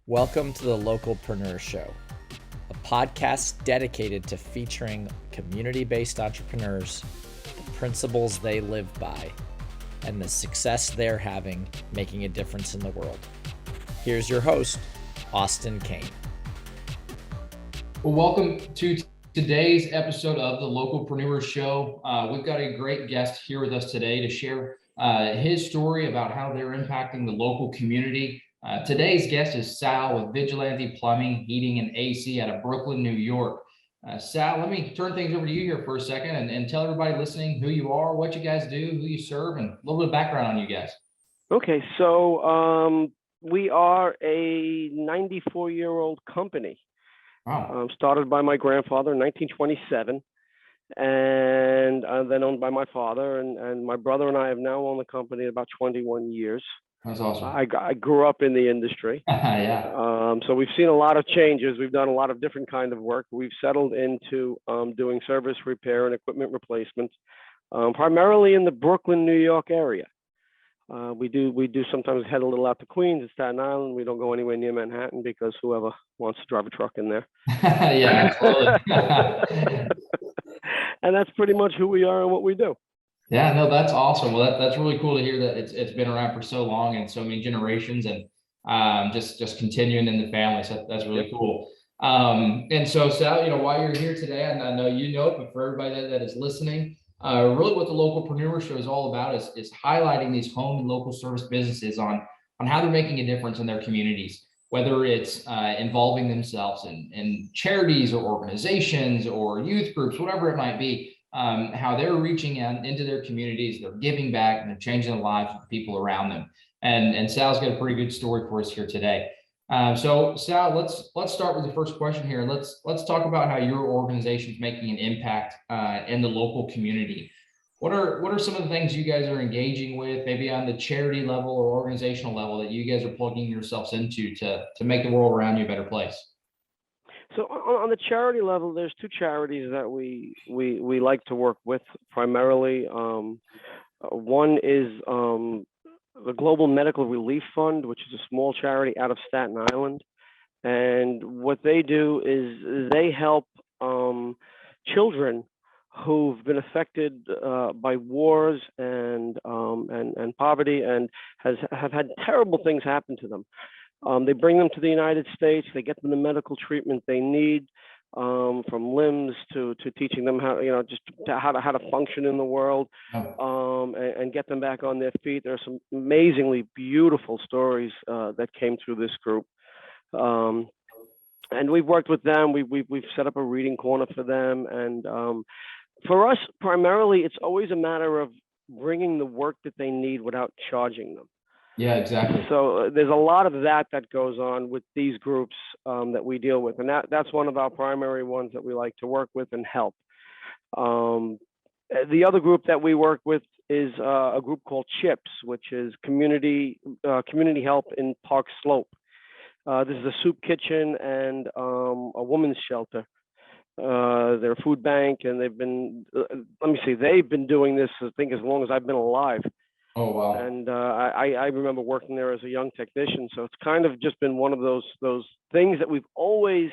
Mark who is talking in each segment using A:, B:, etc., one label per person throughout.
A: Welcome to the Localpreneur Show, a podcast dedicated to featuring community-based entrepreneurs, the principles they live by, and the success they're having making a difference in the world. Here's your host, Austin Kane.
B: Well, welcome to today's episode of the Localpreneur Show. We've got a great guest here with us today to share his story about how they're impacting the local community. Today's guest is Sal with Vigilante Plumbing, Heating, and AC out of Brooklyn, New York. Sal, let me turn things over to you here for a second and tell everybody listening who you are, what you guys do, who you serve, and a little bit of background on you guys.
C: Okay, so we are a 94-year-old company.
B: Wow.
C: Started by my grandfather in 1927, and then owned by my father, and my brother and I have now owned the company about 21 years.
B: That's awesome.
C: I grew up in the industry.
B: Yeah.
C: So we've seen a lot of changes. We've done a lot of different kind of work. We've settled into doing service repair and equipment replacement, primarily in the Brooklyn, New York area. We do sometimes head a little out to Queens and Staten Island. We don't go anywhere near Manhattan because whoever wants to drive a truck in there.
B: Yeah, absolutely.
C: And that's pretty much who we are and what we do.
B: Yeah, no, that's awesome. Well, that's really cool to hear that it's been around for so long and so many generations, and just continuing in the family. So that's really cool. And so, Sal, why you're here today, and I know you know it, but for everybody that is listening, really what the Localpreneur Show is all about is highlighting these home and local service businesses on how they're making a difference in their communities, whether it's involving themselves in charities or organizations or youth groups, whatever it might be. How they're reaching out into their communities, they're giving back, and they're changing the lives of the people around them. And Sal's got a pretty good story for us here today. So Sal, let's start with the first question here. Let's talk about how your organization is making an impact in the local community. What are some of the things you guys are engaging with, maybe on the charity level or organizational level, that you guys are plugging yourselves into to make the world around you a better place?
C: So on the charity level, there's two charities that we like to work with primarily. One is the Global Medical Relief Fund, which is a small charity out of Staten Island. And what they do is they help children who've been affected by wars and poverty and have had terrible things happen to them. They bring them to the United States. They get them the medical treatment they need, from limbs to teaching them how to function in the world, and get them back on their feet. There are some amazingly beautiful stories that came through this group, and we've worked with them. We've set up a reading corner for them, and for us, primarily, it's always a matter of bringing the work that they need without charging them.
B: Yeah, exactly.
C: So there's a lot of that goes on with these groups that we deal with, and that's one of our primary ones that we like to work with and help. The other group that we work with is a group called CHIPS, which is community help in Park Slope. This is a soup kitchen and a women's shelter. They're a food bank, and they've been doing this, I think, as long as I've been alive.
B: Oh, wow.
C: And I remember working there as a young technician. So it's kind of just been one of those things that we've always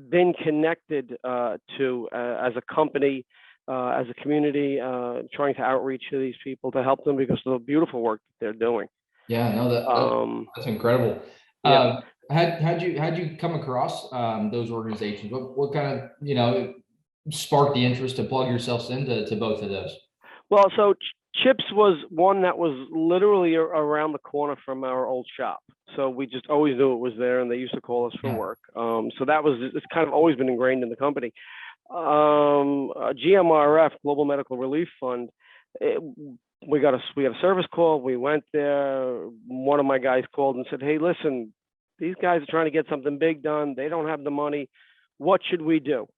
C: been connected to as a company, as a community, trying to outreach to these people to help them because of the beautiful work that they're doing.
B: Yeah, no, that's incredible.
C: Yeah.
B: How'd you come across those organizations? What kind of sparked the interest to plug yourselves into both of those?
C: Well, so CHIPS was one that was literally around the corner from our old shop. So we just always knew it was there, and they used to call us for work. So it's kind of always been ingrained in the company. GMRF, Global Medical Relief Fund, we got a service call. We went there. One of my guys called and said, "Hey, listen, these guys are trying to get something big done. They don't have the money. What should we do?"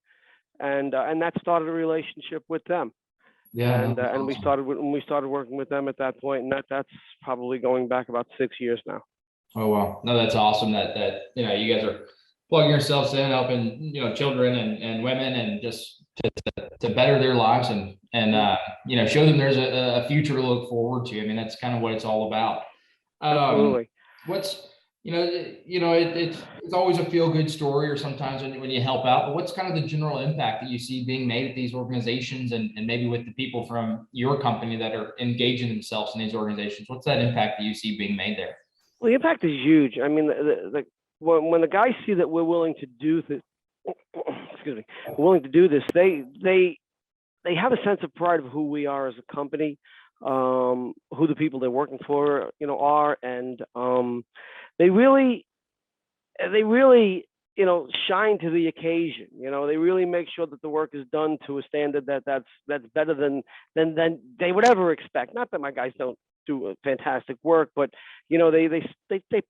C: And that started a relationship with them.
B: Yeah,
C: and
B: awesome.
C: we started working with them at that point, and that's probably going back about 6 years now.
B: Oh, wow. No, that's awesome that you guys are plugging yourselves in, helping children and women, and just to better their lives and show them there's a future to look forward to. I mean, that's kind of what it's all about.
C: Absolutely.
B: It's always a feel good story, or sometimes when you help out, but what's kind of the general impact that you see being made at these organizations, and maybe with the people from your company that are engaging themselves in these organizations? What's that impact that you see being made there?
C: Well, the impact is huge. I mean, when the guys see that we're willing to do this, excuse me, we're willing to do this, they have a sense of pride of who we are as a company, who the people they're working for, are, and they really, shine to the occasion. They really make sure that the work is done to a standard that's better than they would ever expect. Not that my guys don't do a fantastic work, but they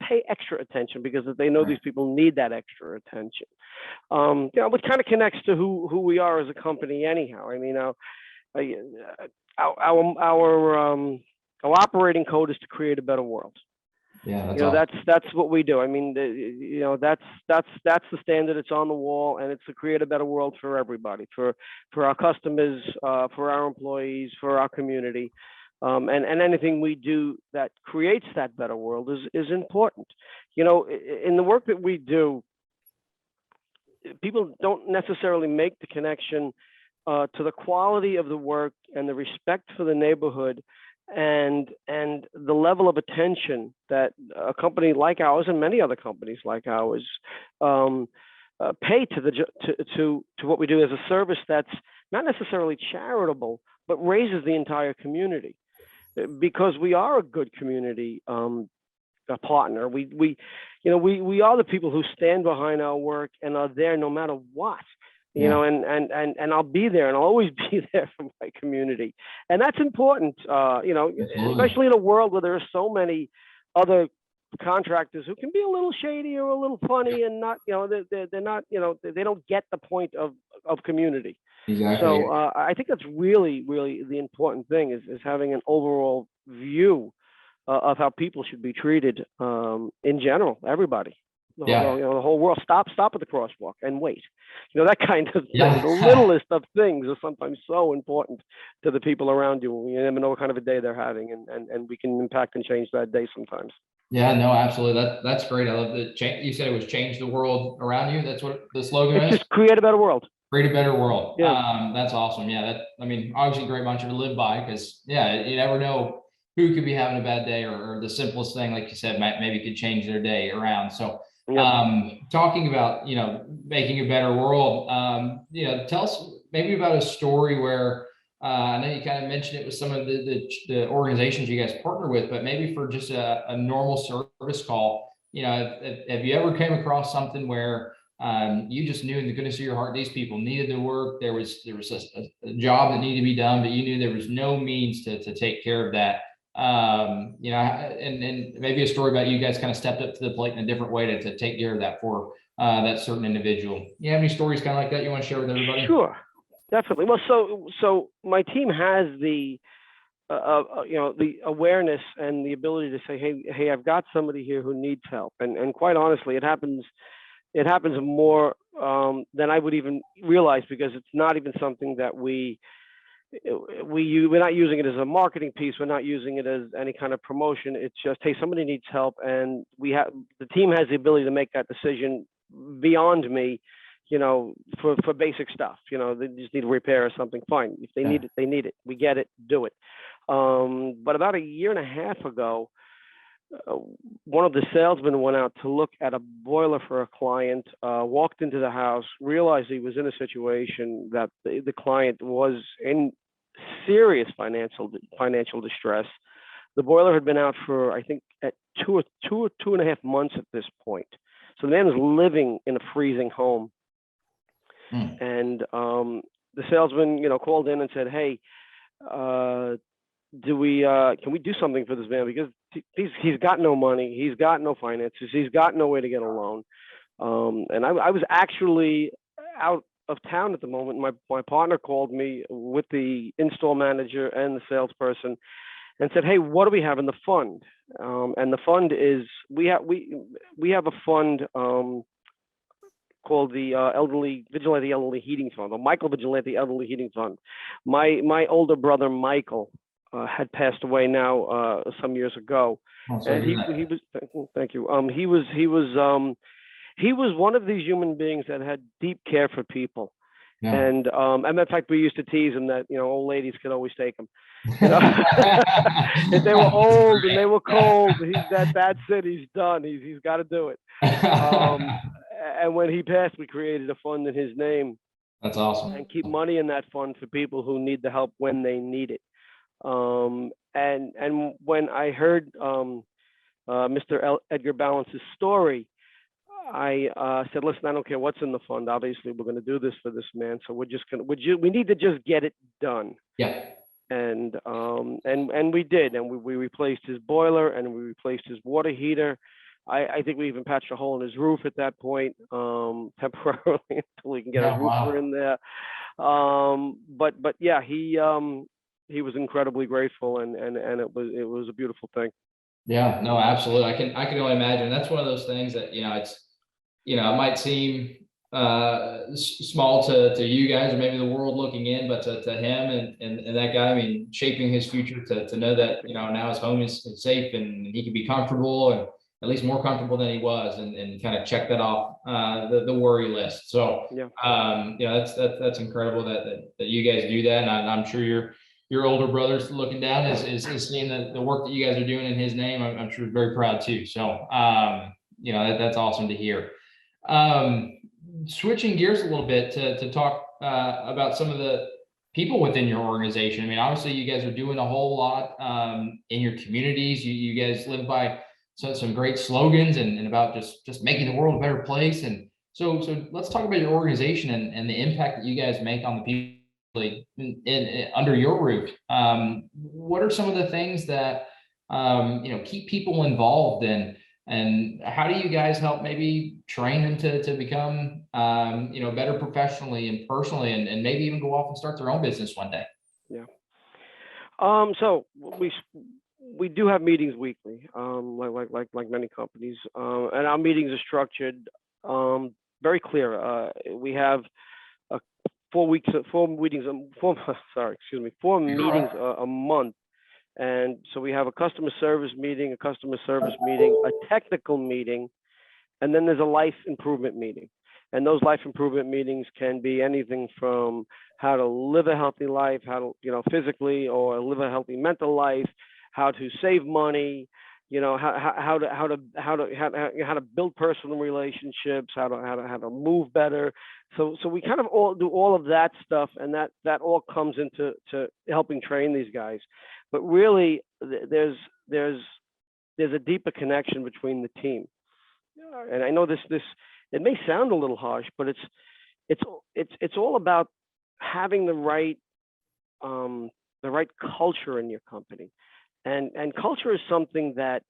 C: pay extra attention because they know these people need that extra attention. Which kind of connects to who we are as a company, anyhow. I mean, our operating code is to create a better world.
B: Yeah, that's awesome.
C: That's what we do. I mean, that's the standard. It's on the wall, and it's to create a better world for everybody, for our customers, for our employees, for our community, and anything we do that creates that better world is important. In the work that we do, people don't necessarily make the connection to the quality of the work and the respect for the neighborhood and the level of attention that a company like ours and many other companies like ours pay to what we do as a service that's not necessarily charitable, but raises the entire community, because we are a good community partner. We are the people who stand behind our work and are there no matter what. And I'll be there, and I'll always be there for my community, and that's important. Especially in a world where there are so many other contractors who can be a little shady or a little funny, and not, they're not, they don't get the point of community.
B: Exactly.
C: So I think that's really, really the important thing is having an overall view of how people should be treated in general, everybody. The whole world. Stop at the crosswalk and wait. That kind of thing. The littlest of things are sometimes so important to the people around you. You never know what kind of a day they're having, and we can impact and change that day sometimes.
B: Yeah, no, absolutely. That's great. I love that. You said it was change the world around you. That's what the slogan is.
C: Just create a better world.
B: Create a better world.
C: Yeah.
B: That's awesome. Yeah, obviously a great mantra to live by, because you never know who could be having a bad day, or the simplest thing, like you said, maybe could change their day around. So talking about, making a better world, tell us maybe about a story where, I know you kind of mentioned it with some of the organizations you guys partner with, but maybe for just a normal service call, have you ever came across something where you just knew in the goodness of your heart, these people needed the work, there was a job that needed to be done, but you knew there was no means to take care of that? And maybe a story about you guys kind of stepped up to the plate in a different way to take care of that for that certain individual. You have any stories kind of like that you want to share with everybody?
C: Sure, definitely. Well, so my team has the the awareness and the ability to say, hey, I've got somebody here who needs help, and quite honestly, it happens more than I would even realize, because it's not even something that we're not using it as a marketing piece. We're not using it as any kind of promotion. It's just, hey, somebody needs help, and the team has the ability to make that decision beyond me, for basic stuff. They just need a repair or something. Fine. If they need it, they need it. We get it. Do it. But about a year and a half ago, one of the salesmen went out to look at a boiler for a client, walked into the house, realized he was in a situation that the client was in serious financial distress. The boiler had been out for, I think, at two and a half months at this point. So the man was living in a freezing home. And the salesman, called in and said, hey, can we do something for this man? Because he's got no money, he's got no finances, he's got no way to get a loan. And I was actually out of town at the moment. My partner called me with the install manager and the salesperson and said, hey, what do we have in the fund? And the fund is, we have a fund called the Vigilante Elderly Heating Fund, or Michael Vigilante Elderly Heating Fund. My older brother Michael had passed away now some years ago,
B: Oh, sorry
C: and
B: to hear
C: he was thank you. He was one of these human beings that had deep care for people.
B: that.
C: And in fact, we used to tease him that, old ladies could always take him. You know, if they were old and they were cold, that's it. He's done. He's got to do it. And when he passed, we created a fund in his name
B: That's awesome.
C: and keep money in that fund for people who need the help when they need it. And when I heard Mr. Edgar Balance's story, I said, listen, I don't care what's in the fund. Obviously, we're going to do this for this man. So we're just going to, we need to just get it done.
B: Yeah.
C: And we did. And we replaced his boiler and we replaced his water heater. I think we even patched a hole in his roof at that point, temporarily until we can get a roofer in there. But yeah, he was incredibly grateful and it was a beautiful thing.
B: Yeah, no, absolutely. I can only imagine. That's one of those things that, it's, it might seem small to you guys or maybe the world looking in, but to him and that guy, I mean, shaping his future to know that, now his home is safe and he can be comfortable and at least more comfortable than he was and kind of check that off the worry list. So,
C: yeah,
B: that's incredible that you guys do that. And I'm sure your older brother's looking down is seeing the work that you guys are doing in his name. I'm sure very proud too. So, that's awesome to hear. Switching gears a little bit to talk about some of the people within your organization. I mean, obviously you guys are doing a whole lot in your communities. You guys live by some great slogans and about just making the world a better place. And so let's talk about your organization and the impact that you guys make on the people under your roof. What are some of the things that keep people involved and how do you guys help maybe train them to become better professionally and personally and maybe even go off and start their own business one day?
C: Yeah. So we do have meetings weekly, like many companies, and our meetings are structured very clear. We have 4 meetings a month. And so we have a customer service meeting, a technical meeting, and then there's a life improvement meeting. And those life improvement meetings can be anything from how to live a healthy life, how to, physically, or live a healthy mental life, how to save money, how to build personal relationships, how to move better. So we kind of all do all of that stuff, and that all comes into helping train these guys. But really, there's a deeper connection between the team. And I know this it may sound a little harsh, but it's all about having the right culture in your company. And culture is something that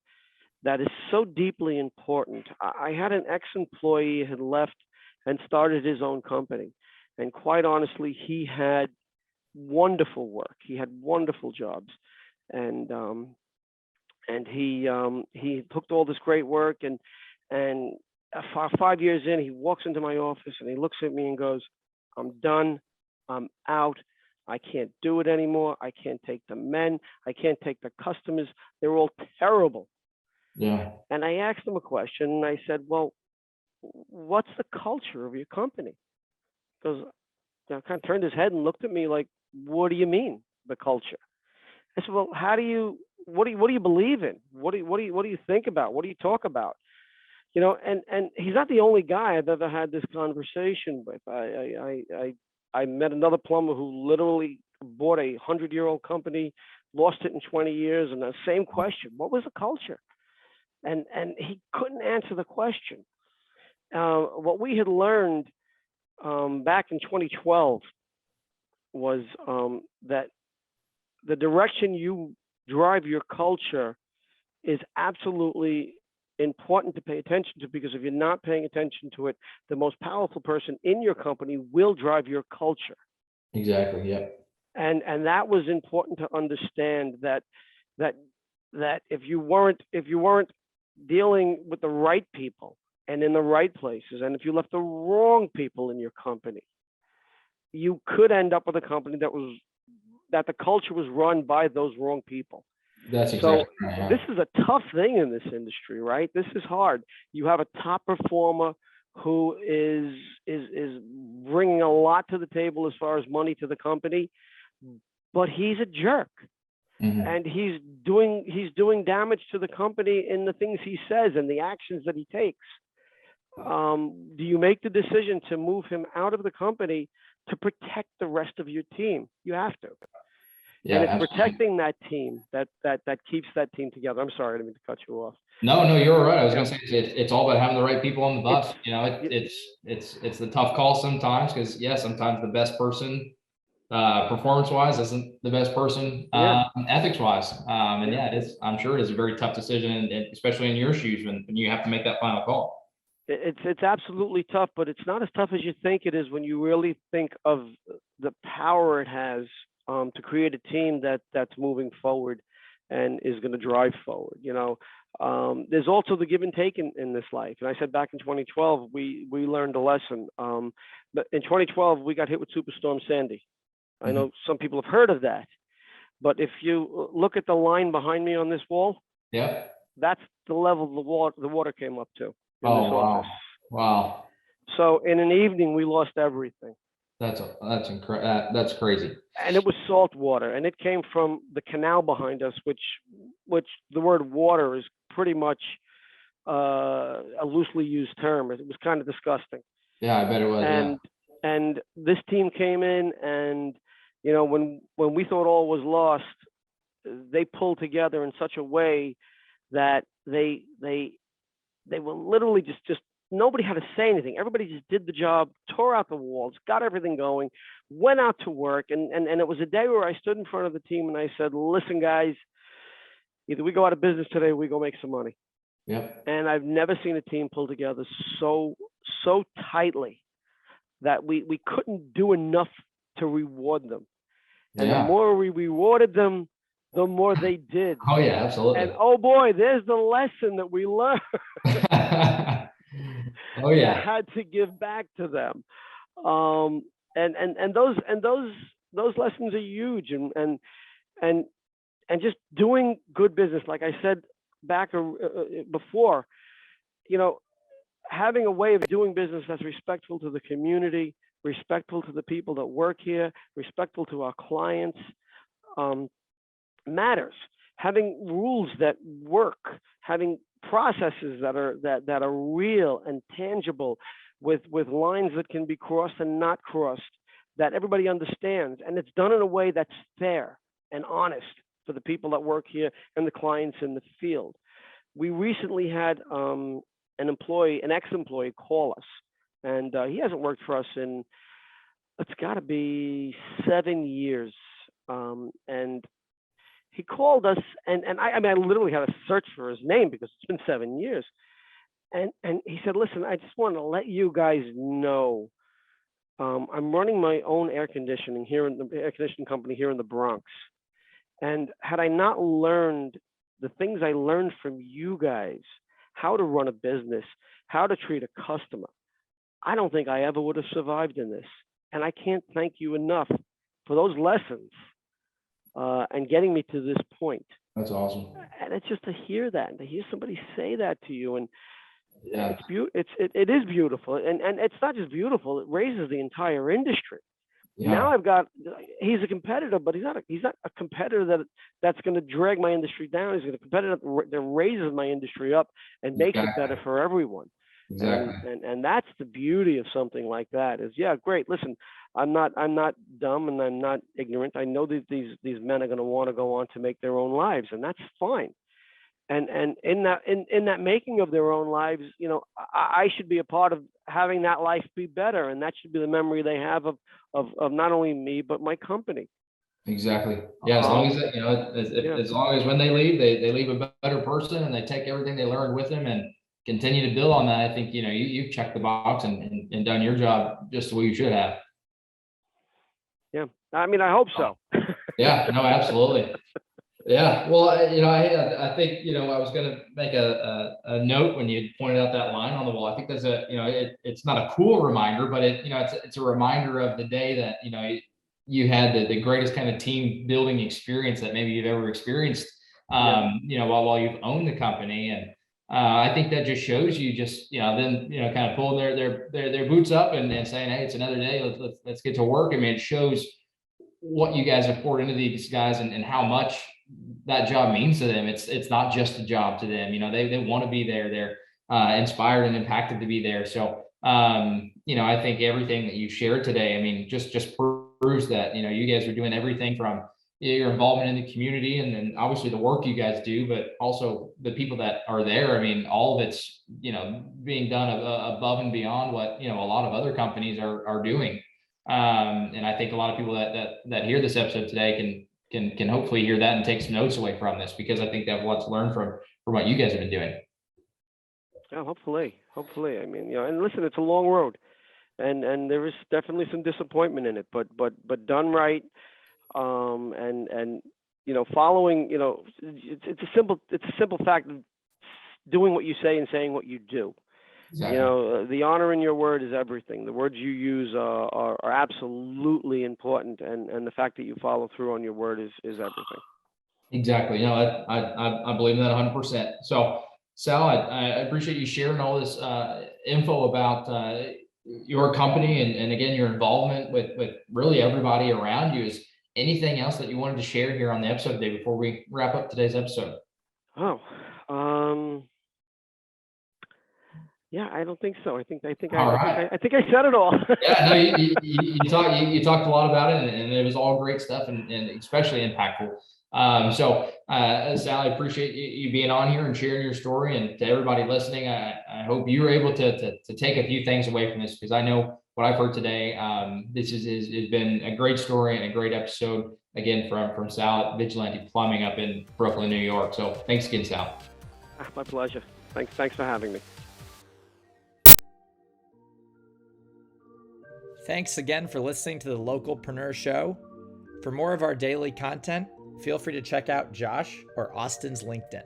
C: is so deeply important. I had an ex-employee had left and started his own company. And quite honestly, he had wonderful work. He had wonderful jobs. And he took all this great work and 5 years in, he walks into my office and he looks at me and goes, I'm done. I'm out. I can't do it anymore. I can't take the men. I can't take the customers. They're all terrible.
B: Yeah.
C: And I asked him a question and I said, well, what's the culture of your company? Because kind of turned his head and looked at me like, what do you mean, the culture? I said, well, what do you believe in? What do you think about? What do you talk about? And he's not the only guy I've ever had this conversation with. I met another plumber who literally bought a 100-year-old company, lost it in 20 years, and the same question: what was the culture? And he couldn't answer the question. What we had learned back in 2012 was that the direction you drive your culture is absolutely important to pay attention to, because if you're not paying attention to it, the most powerful person in your company will drive your culture.
B: Exactly. Yeah.
C: And that was important to understand that if you weren't dealing with the right people and in the right places, and if you left the wrong people in your company, you could end up with a company that was that the culture was run by those wrong people.
B: That's exactly right. Yeah.
C: This is a tough thing in this industry, right? This is hard. You have a top performer who is bringing a lot to the table as far as money to the company, but he's a jerk. And he's doing damage to the company in the things he says and the actions that he takes. Do you make the decision to move him out of the company to protect the rest of your team? You have to.
B: Yeah,
C: and it's
B: absolutely.
C: protecting that team that keeps that team together. I'm sorry, I didn't mean to cut you off.
B: No, you're right. I was gonna say it's all about having the right people on the bus. It's the tough call sometimes, because sometimes the best person performance wise isn't the best person ethics wise. It is. I'm sure it is a very tough decision, and especially in your shoes when you have to make that final call.
C: It's absolutely tough, but it's not as tough as you think it is when you really think of the power it has to create a team that's moving forward and is going to drive forward. There's also the give and take in this life. And I said back in 2012, we learned a lesson. But in 2012, we got hit with Superstorm Sandy. I know some people have heard of that, but if you look at the line behind me on this wall, that's the level the water came up to.
B: Oh, wow. Wow.
C: So in an evening, we lost everything.
B: That's incredible. That's crazy.
C: And it was salt water, and it came from the canal behind us, which the word water is pretty much a loosely used term. It was kind of disgusting.
B: Yeah, I bet it was.
C: And this team came in, and when we thought all was lost, they pulled together in such a way that they were literally just nobody had to say anything. Everybody just did the job, tore out the walls, got everything going, went out to work. And it was a day where I stood in front of the team and I said, listen, guys, either we go out of business today or we go make some money. And I've never seen a team pull together so tightly that we couldn't do enough to reward them. And the more we rewarded them, the more they did.
B: Oh, yeah, absolutely.
C: And oh boy, there's the lesson that we learned.
B: Oh, yeah.
C: I had to give back to them. And those lessons are huge, and just doing good business. Like I said back before, having a way of doing business that's respectful to the community, respectful to the people that work here, respectful to our clients, matters. Having rules that work, having processes that are real and tangible, with lines that can be crossed and not crossed, that everybody understands, and it's done in a way that's fair and honest for the people that work here and the clients in the field. We recently had an ex-employee call us, and he hasn't worked for us in, it's got to be 7 years, and he called us, and I literally had to search for his name because it's been 7 years. And he said, listen, I just want to let you guys know, I'm running my own air conditioning company here in the Bronx. And had I not learned the things I learned from you guys, how to run a business, how to treat a customer, I don't think I ever would have survived in this. And I can't thank you enough for those lessons. And getting me to this point.
B: That's awesome.
C: And it's just to hear that, and to hear somebody say that to you, and
B: it
C: is beautiful, and it's not just beautiful; it raises the entire industry.
B: Yeah.
C: Now he's a competitor, but he's not a competitor that's going to drag my industry down. He's a competitor that raises my industry up and makes it better for everyone.
B: Exactly.
C: And that's the beauty of something like that is, great. Listen, I'm not dumb and I'm not ignorant. I know that these men are going to want to go on to make their own lives, and that's fine. And in that making of their own lives, I should be a part of having that life be better, and that should be the memory they have of not only me but my company.
B: Exactly. Yeah. As long as as long as when they leave, they leave a better person, and they take everything they learned with them and continue to build on that. I think you've checked the box and done your job just the way you should have.
C: Yeah, I hope so.
B: Yeah, no, absolutely. Yeah, well, I think I was going to make a note when you pointed out that line on the wall. I think there's it's not a cool reminder, but it's a reminder of the day that you had the greatest kind of team building experience that maybe you've ever experienced, while you've owned the company. And I think that just shows you just, then, kind of pulling their boots up and saying, hey, it's another day. Let's get to work. I mean, it shows what you guys have poured into these guys and how much that job means to them. It's not just a job to them. They want to be there. They're inspired and impacted to be there. So, I think everything that you shared today, I mean, just proves that, you guys are doing everything from your involvement in the community and then obviously the work you guys do, but also the people that are there. I mean, all of it's, being done above and beyond what, a lot of other companies are doing. And I think a lot of people that hear this episode today can hopefully hear that and take some notes away from this, because I think they have a lot to learn from what you guys have been doing.
C: Yeah, hopefully. I mean, and listen, it's a long road, and there is definitely some disappointment in it, but done right, and following, it's a simple fact of doing what you say and saying what you do. Exactly. The honor in your word is everything. The words you use are absolutely important, and the fact that you follow through on your word is everything.
B: Exactly. I believe in that 100%. So, Sal, I appreciate you sharing all this info about your company and again, your involvement with really everybody around you. Is anything else that you wanted to share here on the episode today before we wrap up today's episode?
C: Yeah, I don't think so. I think I said it all.
B: Yeah, no, you talked a lot about it, and it was all great stuff and especially impactful. So Sal, I appreciate you being on here and sharing your story, and to everybody listening, I hope you were able to take a few things away from this, because I know what I've heard today. This has been a great story and a great episode again from Sal at Vigilante Plumbing up in Brooklyn, New York. So thanks again, Sal.
C: My pleasure. Thanks for having me.
A: Thanks again for listening to the Localpreneur Show. For more of our daily content, feel free to check out Josh or Austin's LinkedIn.